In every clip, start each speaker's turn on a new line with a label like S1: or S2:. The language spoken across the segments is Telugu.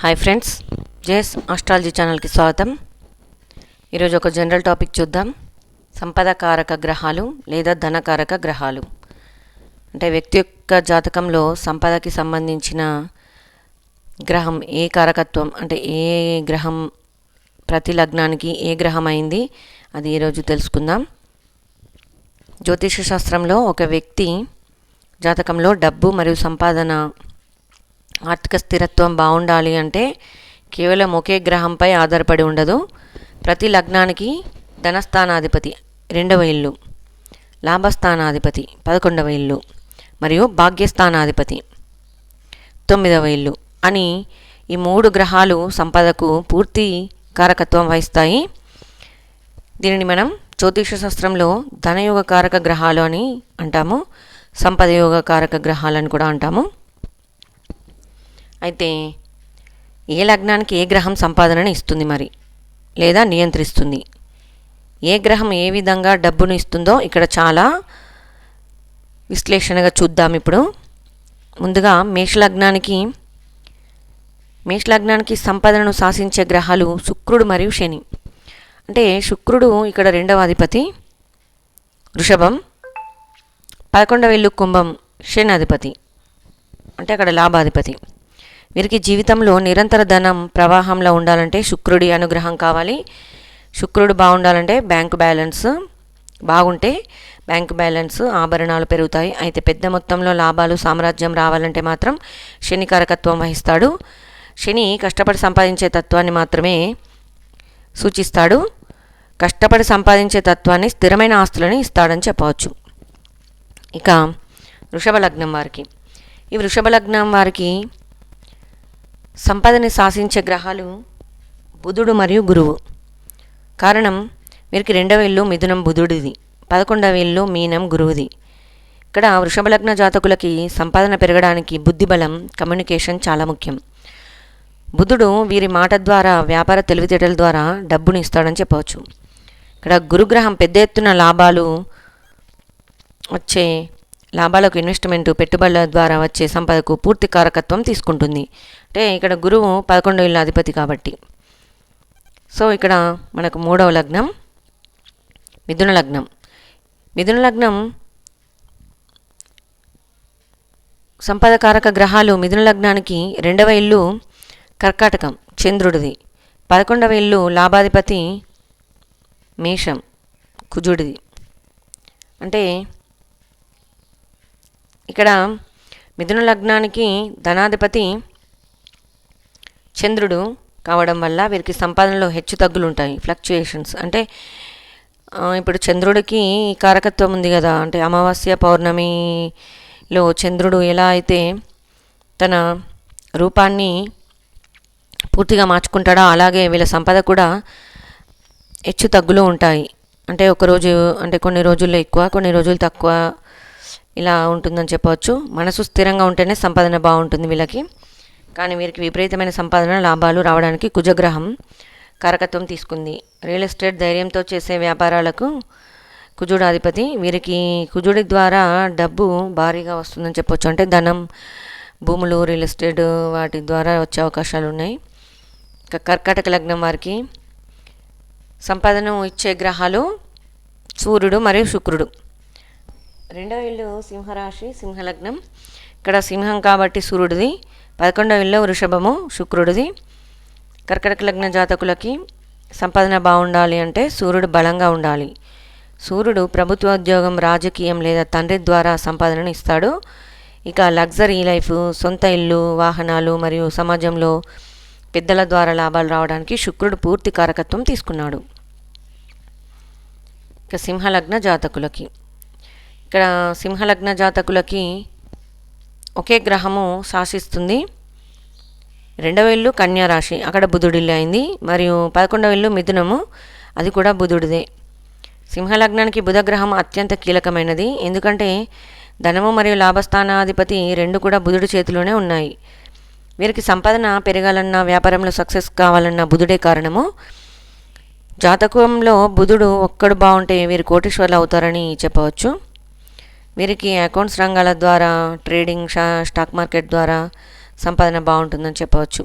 S1: హాయ్ ఫ్రెండ్స్, జేఎస్ ఆస్ట్రాలజీ ఛానల్కి స్వాగతం. ఈరోజు ఒక జనరల్ టాపిక్ చూద్దాం. సంపదకారక గ్రహాలు లేదా ధనకారక గ్రహాలు అంటే వ్యక్తి యొక్క జాతకంలో సంపదకి సంబంధించిన గ్రహం ఏ కారకత్వం అంటే ఏ గ్రహం ప్రతి లగ్నానికి ఏ గ్రహం అయింది అది ఈరోజు తెలుసుకుందాం. జ్యోతిష శాస్త్రంలో ఒక వ్యక్తి జాతకంలో డబ్బు మరియు సంపాదన ఆర్థిక స్థిరత్వం బాగుండాలి అంటే కేవలం ఒకే గ్రహంపై ఆధారపడి ఉండదు. ప్రతి లగ్నానికి ధనస్థానాధిపతి 2వ ఇల్లు, లాభస్థానాధిపతి 11వ ఇల్లు మరియు భాగ్యస్థానాధిపతి 9వ ఇల్లు అని ఈ 3 గ్రహాలు సంపదకు పూర్తి కారకత్వం వహిస్తాయి. దీనిని మనం జ్యోతిష శాస్త్రంలో ధనయోగ కారక గ్రహాలు అని అంటాము, సంపద యోగ కారక గ్రహాలు అని కూడా అంటాము. అయితే ఏ లగ్నానికి ఏ గ్రహం సంపాదనని ఇస్తుంది మరి లేదా నియంత్రిస్తుంది, ఏ గ్రహం ఏ విధంగా డబ్బును ఇస్తుందో ఇక్కడ చాలా విశ్లేషణగా చూద్దాం. ఇప్పుడు ముందుగా మేషలగ్నానికి సంపదనను శాసించే గ్రహాలు శుక్రుడు మరియు శని. అంటే శుక్రుడు ఇక్కడ 2వ అధిపతి వృషభం, 11వ ఇల్లు కుంభం, శని అధిపతి అంటే అక్కడ లాభాధిపతి. వీరికి జీవితంలో నిరంతర ధనం ప్రవాహంలో ఉండాలంటే శుక్రుడి అనుగ్రహం కావాలి. శుక్రుడు బాగుండాలంటే బ్యాంకు బ్యాలెన్స్ బాగుంటే బ్యాంకు బ్యాలెన్స్ ఆభరణాలు పెరుగుతాయి. అయితే పెద్ద మొత్తంలో లాభాలు సామ్రాజ్యం రావాలంటే మాత్రం శని కారకత్వం వహిస్తాడు. శని కష్టపడి సంపాదించే తత్వాన్ని మాత్రమే సూచిస్తాడు. కష్టపడి సంపాదించే తత్వాన్ని స్థిరమైన ఆస్తులని ఇస్తాడని చెప్పవచ్చు. ఇక వృషభ లగ్నం వారికి, ఈ వృషభ లగ్నం వారికి సంపదని శాసించే గ్రహాలు బుధుడు మరియు గురువు. కారణం వీరికి 2వ ఇల్లు మిథునం బుధుడిది, 11వ ఇల్లు మీనం గురువుది. ఇక్కడ వృషభ లగ్న జాతకులకి సంపాదన పెరగడానికి బుద్ధిబలం కమ్యూనికేషన్ చాలా ముఖ్యం. బుధుడు వీరి మాట ద్వారా వ్యాపార తెలివితేటల ద్వారా డబ్బును ఇస్తాడని చెప్పవచ్చు. ఇక్కడ గురుగ్రహం పెద్ద ఎత్తున లాభాలకు ఇన్వెస్ట్మెంట్ పెట్టుబడుల ద్వారా వచ్చే సంపదకు పూర్తి కారకత్వం తీసుకుంటుంది. అంటే ఇక్కడ గురువు 11వ ఇల్లు అధిపతి కాబట్టి. సో ఇక్కడ మనకు 3వ లగ్నం మిథున లగ్నం. మిథున లగ్నం సంపదకారక గ్రహాలు మిథున లగ్నానికి 2వ ఇల్లు కర్కాటకం చంద్రుడిది, 11వ ఇల్లు లాభాధిపతి మేషం కుజుడిది. అంటే ఇక్కడ మిథున లగ్నానికి ధనాధిపతి చంద్రుడు కావడం వల్ల వీరికి సంపాదనలో హెచ్చు తగ్గులు ఉంటాయి, ఫ్లక్చుయేషన్స్. అంటే ఇప్పుడు చంద్రుడికి కారకత్వం ఉంది కదా, అంటే అమావాస్య పౌర్ణమిలో చంద్రుడు ఎలా అయితే తన రూపాన్ని పూర్తిగా మార్చుకుంటాడో అలాగే వీళ్ళ సంపద కూడా హెచ్చు తగ్గులు ఉంటాయి. అంటే ఒకరోజు అంటే కొన్ని రోజుల్లో ఎక్కువ కొన్ని రోజులు తక్కువ ఇలా ఉంటుందని చెప్పవచ్చు. మనసు స్థిరంగా ఉంటేనే సంపాదన బాగుంటుంది వీళ్ళకి. కానీ వీరికి విపరీతమైన సంపాదన లాభాలు రావడానికి కుజగ్రహం కారకత్వం తీసుకుంది. రియల్ ఎస్టేట్ ధైర్యంతో చేసే వ్యాపారాలకు కుజుడు అధిపతి. వీరికి కుజుడి ద్వారా డబ్బు భారీగా వస్తుందని చెప్పవచ్చు. అంటే ధనం, భూములు, రియల్ ఎస్టేట్ వాటి ద్వారా వచ్చే అవకాశాలు ఉన్నాయి. ఇక కర్కాటక లగ్నం వారికి సంపాదన ఇచ్చే గ్రహాలు సూర్యుడు మరియు శుక్రుడు. 2వ ఇల్లు సింహరాశి సింహలగ్నం. ఇక్కడ సింహం కాబట్టి సూర్యుడిది, 11వ ఇల్లు వృషభము శుక్రుడిది. కర్కాటక లగ్న జాతకులకి సంపాదన బాగుండాలి అంటే సూర్యుడు బలంగా ఉండాలి. సూర్యుడు ప్రభుత్వ ఉద్యోగం, రాజకీయం లేదా తండ్రి ద్వారా సంపాదనను ఇస్తాడు. ఇక లగ్జరీ లైఫ్, సొంత ఇల్లు, వాహనాలు మరియు సమాజంలో పెద్దల ద్వారా లాభాలు రావడానికి శుక్రుడు పూర్తి కారకత్వం తీసుకున్నాడు. ఇక సింహలగ్న జాతకులకి, ఇక్కడ సింహలగ్న జాతకులకి ఒకే గ్రహము శాసిస్తుంది. 2వ ఇల్లు కన్యా రాశి, అక్కడ బుధుడిల్లు అయింది. మరియు 11వ ఇల్లు మిథునము, అది కూడా బుధుడిదే. సింహలగ్నానికి బుధగ్రహం అత్యంత కీలకమైనది. ఎందుకంటే ధనము మరియు లాభస్థానాధిపతి 2 కూడా బుధుడి చేతిలోనే ఉన్నాయి. వీరికి సంపాదన పెరగాలన్నా వ్యాపారంలో సక్సెస్ కావాలన్నా బుధుడే కారణము. జాతకంలో బుధుడు ఒక్కడు బాగుంటే వీరు కోటీశ్వర్లు అవుతారని చెప్పవచ్చు. వీరికి అకౌంట్స్ రంగాల ద్వారా, ట్రేడింగ్, స్టాక్ మార్కెట్ ద్వారా సంపాదన బాగుంటుందని చెప్పవచ్చు.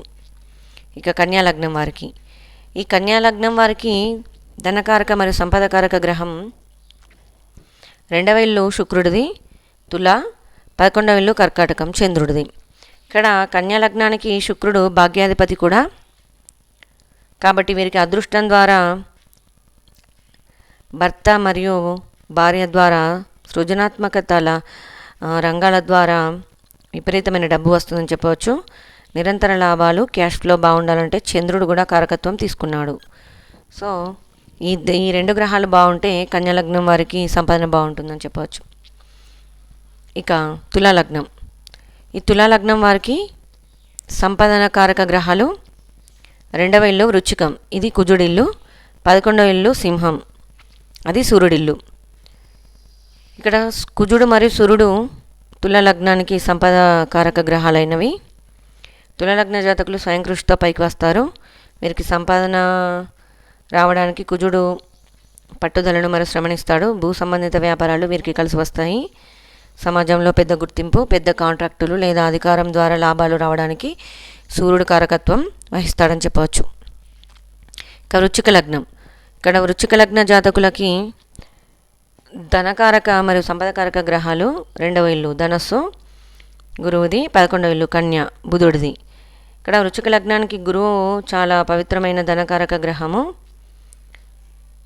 S1: ఇక కన్యా లగ్నం వారికి, ఈ కన్యా లగ్నం వారికి ధనకారక మరియు సంపదకారక గ్రహం 2వ ఇల్లు శుక్రుడిది తుల, 11వ ఇల్లు కర్కాటకం చంద్రుడిది. ఇక్కడ కన్యా లగ్నానికి శుక్రుడు భాగ్యాధిపతి కూడా కాబట్టి వీరికి అదృష్టం ద్వారా, భర్త మరియు భార్య ద్వారా, సృజనాత్మకతల రంగాల ద్వారా విపరీతమైన డబ్బు వస్తుందని చెప్పవచ్చు. నిరంతర లాభాలు, క్యాష్ ఫ్లో బాగుండాలంటే చంద్రుడు కూడా కారకత్వం తీసుకున్నాడు. సో ఈ 2 గ్రహాలు బాగుంటే కన్యా లగ్నం వారికి సంపాదన బాగుంటుందని చెప్పవచ్చు. ఇక తులాలగ్నం, ఈ తులాలగ్నం వారికి సంపాదన కారక గ్రహాలు 2వ ఇల్లు వృచ్చికం, ఇది కుజుడిల్లు, 11వ ఇల్లు సింహం, అది సూర్యుడిల్లు. ఇక్కడ కుజుడు మరియు సూర్యుడు తులాలగ్నానికి సంపద కారక గ్రహాలైనవి. తులాలగ్న జాతకులు స్వయం కృషితో పైకి వస్తారు. వీరికి సంపాదన రావడానికి కుజుడు పట్టుదలను మరియు శ్రమనిస్తాడు. భూ సంబంధిత వ్యాపారాలు వీరికి కలిసి వస్తాయి. సమాజంలో పెద్ద గుర్తింపు, పెద్ద కాంట్రాక్టులు లేదా అధికారం ద్వారా లాభాలు రావడానికి సూర్యుడు కారకత్వం వహిస్తాడని చెప్పవచ్చు. ఇక వృశ్చిక లగ్నం, ఇక్కడ వృశ్చిక లగ్న జాతకులకి ధనకారక మరియు సంపదకారక గ్రహాలు 2వ ఇల్లు ధనస్సు గురువుది, 11వ ఇల్లు కన్య బుధుడిది. ఇక్కడ వృశ్చిక లగ్నానికి గురువు చాలా పవిత్రమైన ధనకారక గ్రహము.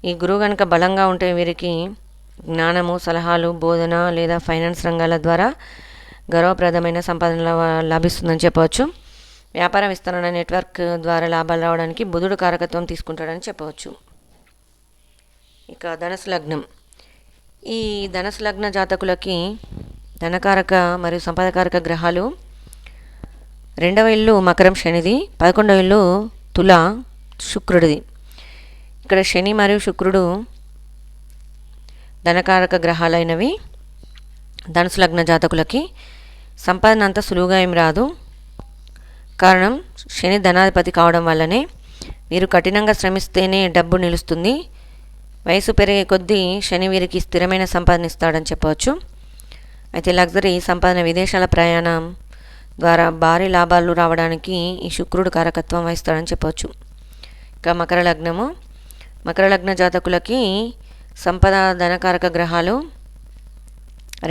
S1: ఈ గురువు కనుక బలంగా ఉంటే వీరికి జ్ఞానము, సలహాలు, బోధన లేదా ఫైనాన్స్ రంగాల ద్వారా గౌరవప్రదమైన సంపాదన లభిస్తుందని చెప్పవచ్చు. వ్యాపార విస్తరణ, నెట్వర్క్ ద్వారా లాభాలు రావడానికి బుధుడు కారకత్వం తీసుకుంటాడని చెప్పవచ్చు. ఇక ధనుసు లగ్నం, ఈ ధనుసు లగ్న జాతకులకి ధనకారక మరియు సంపదకారక గ్రహాలు 2వ ఇల్లు మకరం శనిది, 11వ ఇల్లు తుల శుక్రుడిది. ఇక్కడ శని మరియు శుక్రుడు ధనకారక గ్రహాలైనవి. ధనుసు లగ్న జాతకులకి సంపాదన అంత సులువుగా ఏం రాదు. కారణం శని ధనాధిపతి కావడం వల్లనే. వీరు కఠినంగా శ్రమిస్తేనే డబ్బు నిలుస్తుంది. వయసు పెరిగే కొద్దీ శని వీరికి స్థిరమైన సంపాదన ఇస్తాడని చెప్పవచ్చు. అయితే లగ్జరీ సంపాదన, విదేశాల ప్రయాణం ద్వారా భారీ లాభాలు రావడానికి ఈ శుక్రుడు కారకత్వం వహిస్తాడని చెప్పవచ్చు. ఇక మకర లగ్నము, మకర లగ్న జాతకులకి సంపద ధనకారక గ్రహాలు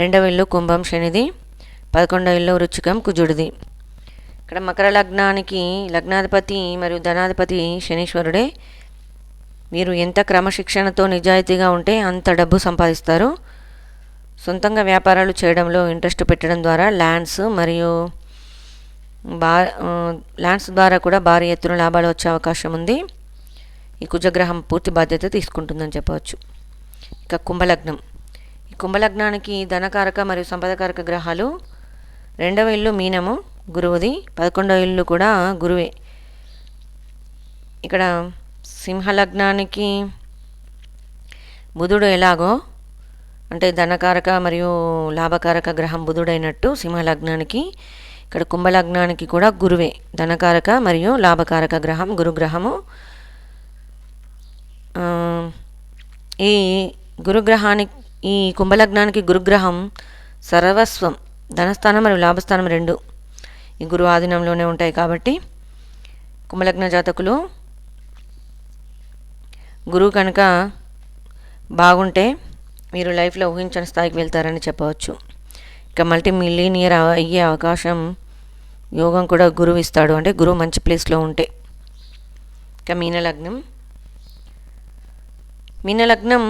S1: 2వ ఇల్లు కుంభం శనిది, 11వ ఇల్లు వృశ్చికం కుజుడిది. ఇక్కడ మకర లగ్నానికి లగ్నాధిపతి మరియు ధనాధిపతి శనీశ్వరుడే. వీరు ఎంత క్రమశిక్షణతో నిజాయితీగా ఉంటే అంత డబ్బు సంపాదిస్తారు. సొంతంగా వ్యాపారాలు చేయడంలో ఇంట్రెస్ట్ పెట్టడం ద్వారా ల్యాండ్స్ మరియు ల్యాండ్స్ ద్వారా కూడా భారీ ఎత్తున లాభాలు వచ్చే అవకాశం ఉంది. ఈ కుజగ్రహం పూర్తి బాధ్యత తీసుకుంటుందని చెప్పవచ్చు. ఇక కుంభలగ్నం, ఈ కుంభలగ్నానికి ధనకారక మరియు సంపదకారక గ్రహాలు 2వ ఇల్లు మీనము గురువుది, 11వ ఇల్లు కూడా గురువే. ఇక్కడ సింహలగ్నానికి బుధుడు ఎలాగో అంటే ధనకారక మరియు లాభకారక గ్రహం బుధుడైనట్టు సింహలగ్నానికి ఇక్కడ కుంభలగ్నానికి కూడా గురువే ధనకారక మరియు లాభకారక గ్రహం గురుగ్రహము. ఈ గురుగ్రహానికి, ఈ కుంభలగ్నానికి గురుగ్రహం సర్వస్వం, ధనస్థానం మరియు లాభస్థానం 2 ఈ గురువు ఆధీనంలోనే ఉంటాయి. కాబట్టి కుంభలగ్న జాతకులు గురువు కనుక బాగుంటే మీరు లైఫ్లో ఊహించని స్థాయికి వెళ్తారని చెప్పవచ్చు. ఇక మల్టీ మిలియనియర్ అయ్యే అవకాశం, యోగం కూడా గురువు ఇస్తాడు, అంటే గురువు మంచి ప్లేస్లో ఉంటే. ఇక మీనలగ్నం, మీనలగ్నం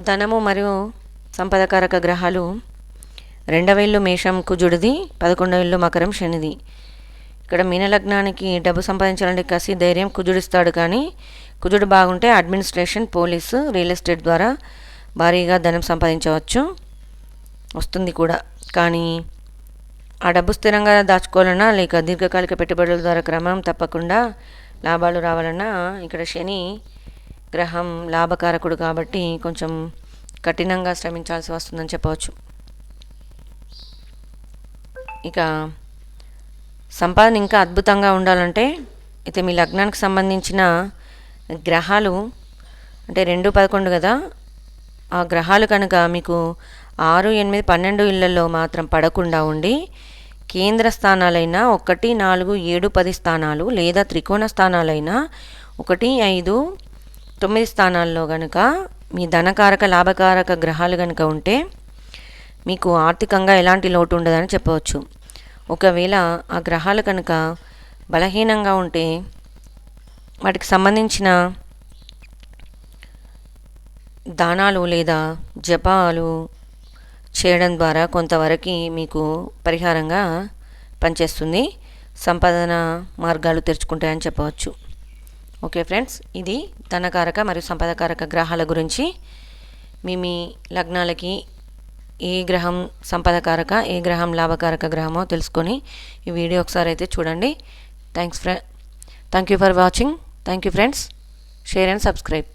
S1: ధనము మరియు సంపదకారక గ్రహాలు 2వ ఇల్లు మేషం కుజుడిది, 11వ ఇల్లు మకరం శనిది. ఇక్కడ మీనలగ్నానికి డబ్బు సంపాదించాలంటే కసి, ధైర్యం కుజుడిస్తాడు. కానీ కుజుడు బాగుంటే అడ్మినిస్ట్రేషన్, పోలీసు, రియల్ ఎస్టేట్ ద్వారా భారీగా ధనం సంపాదించవచ్చు, వస్తుంది కూడా. కానీ ఆ డబ్బు స్థిరంగా దాచుకోవాలన్నా లేక దీర్ఘకాలిక పెట్టుబడుల ద్వారా క్రమం తప్పకుండా లాభాలు రావాలన్నా ఇక్కడ శని గ్రహం లాభకారకుడు కాబట్టి కొంచెం కఠినంగా శ్రమించాల్సి వస్తుందని చెప్పవచ్చు. ఇక సంపాదన ఇంకా అద్భుతంగా ఉండాలంటే అయితే మీ లగ్నానికి సంబంధించిన గ్రహాలు అంటే 2, 11 కదా, ఆ గ్రహాలు కనుక మీకు 6, 8, 12 ఇళ్లలో మాత్రం పడకుండా ఉండి కేంద్ర స్థానాలైన 1, 4, 7, 10 స్థానాలు లేదా త్రికోణ స్థానాలైన 1, 5, 9 స్థానాల్లో గనుక మీ ధనకారక లాభకారక గ్రహాలు గనుక ఉంటే మీకు ఆర్థికంగా ఎలాంటి లోటు ఉండదని చెప్పవచ్చు. ఒకవేళ ఆ గ్రహాలు కనుక బలహీనంగా ఉంటే వాటికి సంబంధించిన దానాలు లేదా జపాలు చేయడం ద్వారా కొంతవరకు మీకు పరిహారంగా పనిచేస్తుంది, సంపాదన మార్గాలు తెరుచుకుంటాయని చెప్పవచ్చు. ఓకే ఫ్రెండ్స్, ఇది ధనకారక మరియు సంపదకారక గ్రహాల గురించి. మీ లగ్నాలకి ఏ గ్రహం సంపదకారక, ఏ గ్రహం లాభకారక గ్రహమో తెలుసుకొని ఈ వీడియో ఒకసారి అయితే చూడండి. Thank you for watching. Thank you friends. Share and subscribe.